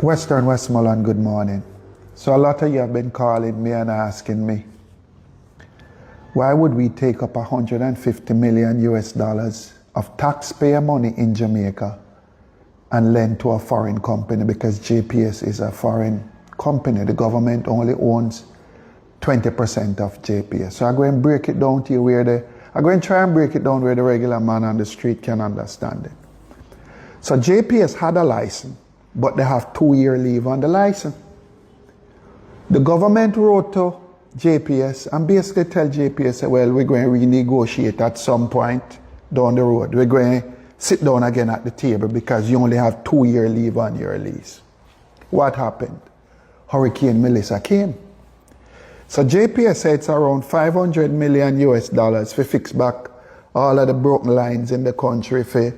Westmoreland, good morning. So a lot of you have been calling me and asking me, why would we take up 150 million US dollars of taxpayer money in Jamaica and lend to a foreign company, because JPS is a foreign company. The government only owns 20% of JPS. So I'm going to break it down to you I'm going to try and break it down where the regular man on the street can understand it. So JPS had a license, but they have 2-year leave on the license. The government wrote to JPS and basically tell JPS, well, we're going to renegotiate at some point down the road. We're going to sit down again at the table because you only have 2-year leave on your lease. What happened? Hurricane Melissa came. So JPS said it's around 500 million US dollars to fix back all of the broken lines in the country, for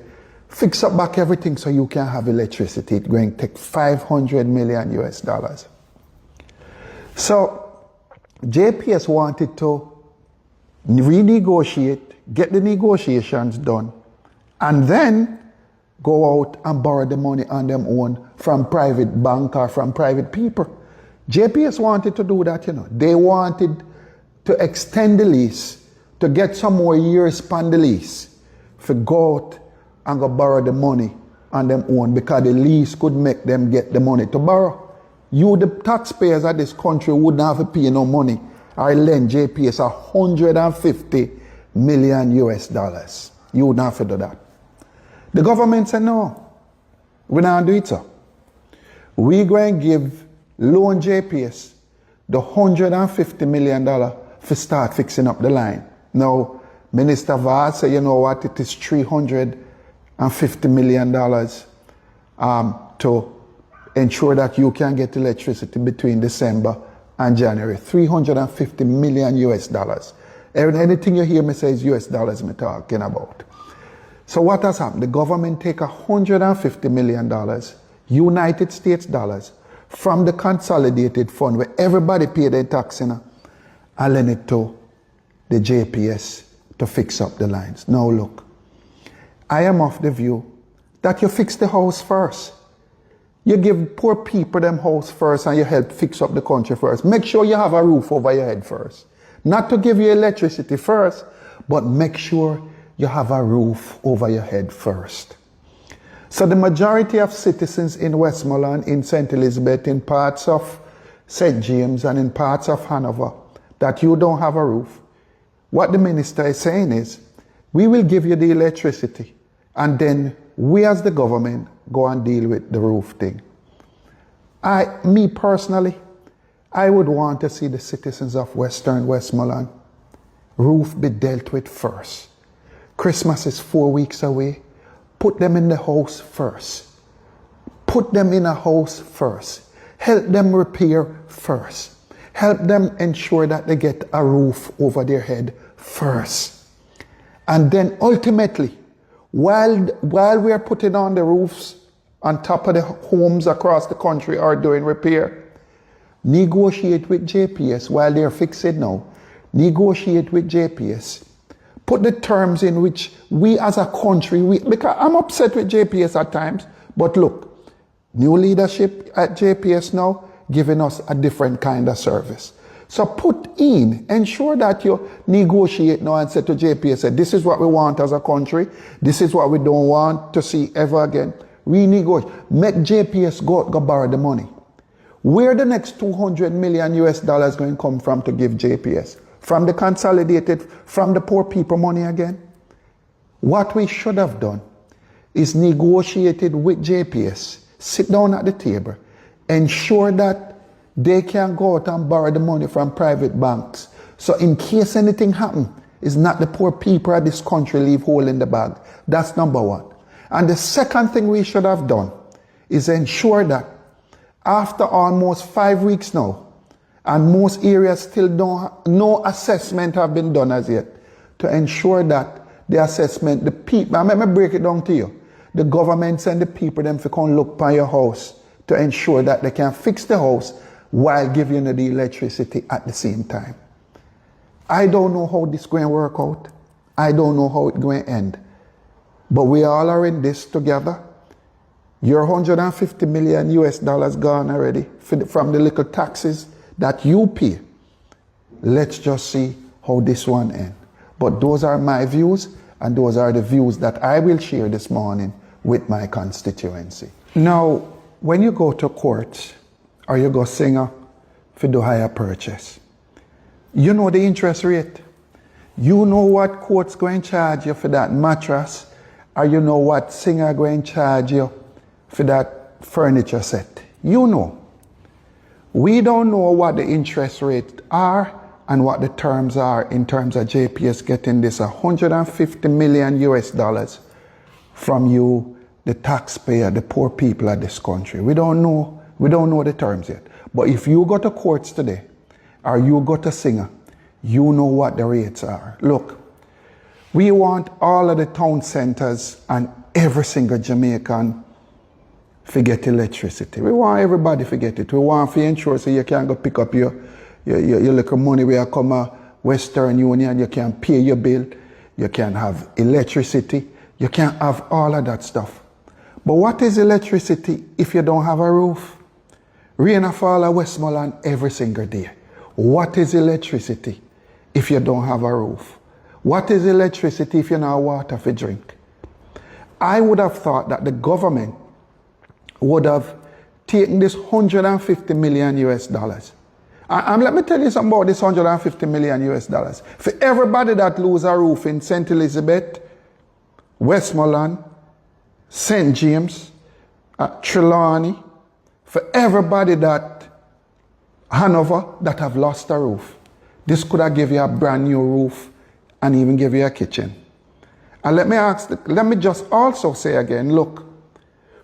fix up back everything so you can have electricity. It's going to take 500 million US dollars. So JPS wanted to renegotiate, get the negotiations done, and then go out and borrow the money on their own from private bank or from private people. JPS wanted to do that, They wanted to extend the lease, to get some more years on the lease, for go out and go borrow the money on their own, because the lease could make them get the money to borrow. You, the taxpayers of this country, wouldn't have to pay no money or lend JPS 150 million US dollars. You wouldn't have to do that. The government said, no, we're not do it, sir. We're going to give loan JPS the $150 million for start fixing up the line. Now, Minister Vaz said, you know what, it is $350 million to ensure that you can get electricity between December and January. 350 million US dollars. Anything you hear me say is US dollars I'm talking about. So what has happened? The government take $150 million, United States dollars, from the consolidated fund where everybody paid their tax and lend it to the JPS to fix up the lines. Now look, I am of the view that you fix the house first. You give poor people them house first and you help fix up the country first. Make sure you have a roof over your head first. Not to give you electricity first, but make sure you have a roof over your head first. So the majority of citizens in Westmoreland, in St. Elizabeth, in parts of St. James and in parts of Hanover, that you don't have a roof, what the minister is saying is, we will give you the electricity and then we as the government go and deal with the roof thing. Me personally, I would want to see the citizens of Western Westmoreland roof be dealt with first. Christmas is 4 weeks away. Put them in the house first. Put them in a house first. Help them repair first. Help them ensure that they get a roof over their head first. And then ultimately, while we are putting on the roofs on top of the homes across the country or doing repair, negotiate with JPS while they're fixing now. Negotiate with JPS. Put the terms in which we as a country, because I'm upset with JPS at times, but look, new leadership at JPS now giving us a different kind of service. So ensure that you negotiate now and say to JPS, this is what we want as a country, this is what we don't want to see ever again. Renegotiate. Make JPS go borrow the money. Where the next 200 million US dollars going to come from to give JPS? From the consolidated, from the poor people money again? What we should have done is negotiated with JPS, sit down at the table, ensure that they can go out and borrow the money from private banks. So in case anything happens, it's not the poor people of this country leave hole in the bag. That's number one. And the second thing we should have done is ensure that after almost 5 weeks now, and most areas still no assessment have been done as yet, to ensure that the assessment, the people, let me break it down to you. The governments and the people them to come look by your house to ensure that they can fix the house while giving you the electricity at the same time. I don't know how this is going to work out. I don't know how it's going to end. But we all are in this together. Your 150 million US dollars gone already from the little taxes that you pay. Let's just see how this one ends. But those are my views, and those are the views that I will share this morning with my constituency. Now, when you go to court or you go singer for the hire purchase, you know the interest rate. You know what court's going to charge you for that mattress, or you know what singer going to charge you for that furniture set. You know. We don't know what the interest rates are and what the terms are in terms of JPS getting this 150 million US dollars from you, the taxpayer, the poor people of this country. We don't know the terms yet. But if you go to courts today, or you go to singer, you know what the rates are. Look, we want all of the town centers and every single Jamaican to get electricity. We want everybody to get it. We want to ensure so you can go pick up your little money where you come to Western Union, you can pay your bill, you can have electricity, you can have all of that stuff. But what is electricity if you don't have a roof? Rain fall at Westmoreland every single day. What is electricity if you don't have a roof? What is electricity if you don't have water to drink? I would have thought that the government would have taken this 150 million US dollars. And let me tell you something about this 150 million US dollars. For everybody that lose a roof in St. Elizabeth, Westmoreland, St. James, Trelawney, for everybody that Hanover that have lost a roof, this could have given you a brand new roof and even give you a kitchen. And let me just also say again, look,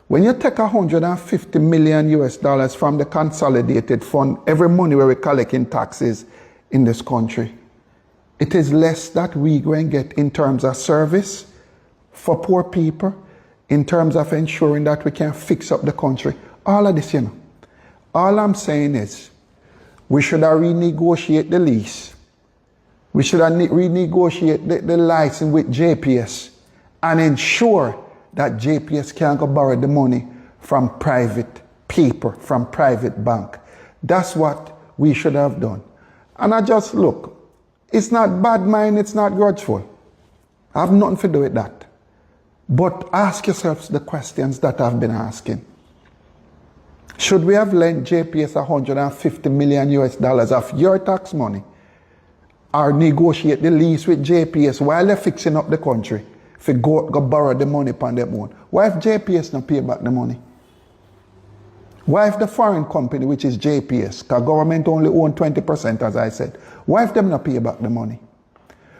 when you take 150 million US dollars from the consolidated fund, every money where we collect in taxes in this country, it is less that we going to get in terms of service for poor people, in terms of ensuring that we can fix up the country. All of this, you know. All I'm saying is, we should have renegotiated the lease. We should have renegotiated the license with JPS and ensure that JPS can go borrow the money from private people, from private bank. That's what we should have done. And I just look, it's not bad mind, it's not grudgeful. I have nothing to do with that. But ask yourselves the questions that I've been asking. Should we have lent JPS 150 million US dollars of your tax money, or negotiate the lease with JPS while they're fixing up the country, if go borrow the money upon their own? Why if JPS not pay back the money? Why if the foreign company, which is JPS, because government only own 20%, as I said, why if them not pay back the money?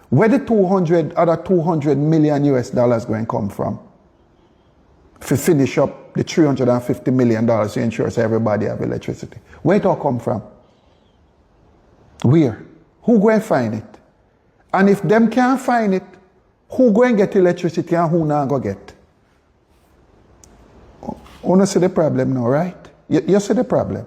Where the 200 million US dollars going to come from? To finish up the $350 million to ensure so everybody have electricity. Where it all come from? Where? Who going to find it? And if them can't find it, who going to get electricity and who not going to get? You see the problem now, right? You see the problem.